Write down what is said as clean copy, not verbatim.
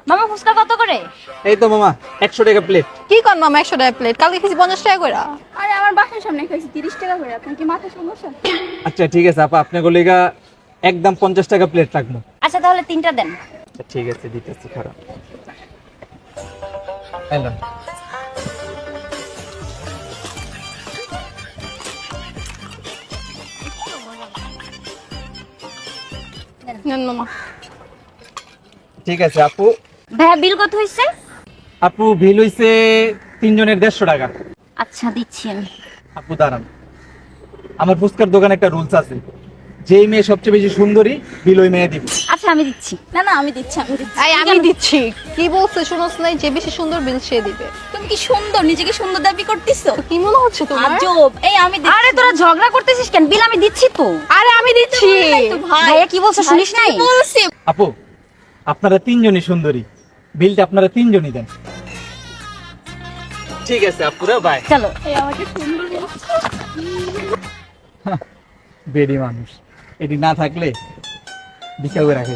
মামা ফুচকা কত করে? এই তো মামা 100 টাকা প্লেট। কি কর মামা 100 টাকা প্লেট? কালকে খেয়েছি 50 টাকা করে। আরে আমার বাসার সামনে খাইছি 30 টাকা করে, আপনার কি মাথা সমস্যা? আচ্ছা ঠিক আছে আপা, আপনার গলিগা একদম 50 টাকা প্লেট রাখবো। আচ্ছা তাহলে 3টা দেন। আচ্ছা ঠিক আছে দিতেছি, খারাপ হ্যালো। নেন মামা। ঠিক আছে আপু। ভাইয়া বিল কত হয়েছে? আপু বিল হইছে 3 জনের 150 টাকা। আচ্ছা দিচ্ছি আমি। আপু দাঁড়ান, আমার ফুচকার দোকানে একটা রুলস আছে, যেই মেয়ে সবচেয়ে বেশি সুন্দরী বিল ওই মেয়ে দিব। আচ্ছা আমি দিচ্ছি। না না আমি দিচ্ছি। এই আমি দিচ্ছি। কি বলছে শুনোস নাই? যে বেশি সুন্দর বিল সে দিবে। তুমি কি সুন্দর, নিজেকে সুন্দর দাবি করতেছো? কি মনে হচ্ছে তোমার? আজব। এই আমি দিচ্ছি। আরে তোরা ঝগড়া করতেছিস কেন? বিল আমি দিচ্ছি তো। আরে আমি দিচ্ছি। তো ভাই ভাইয়া কি বলছে শুনিস নাই? কি বলছি? আপু আপনারা 3 জনই সুন্দরী, বিলটা আপনারা 3 জনই দেন। ঠিক আছে আপুরা, বাই। চলো। এই আমাকে সুন্দর বলছো। বেডি মানুষ, এটি না থাকলে ভিক্ষা করে রাখে।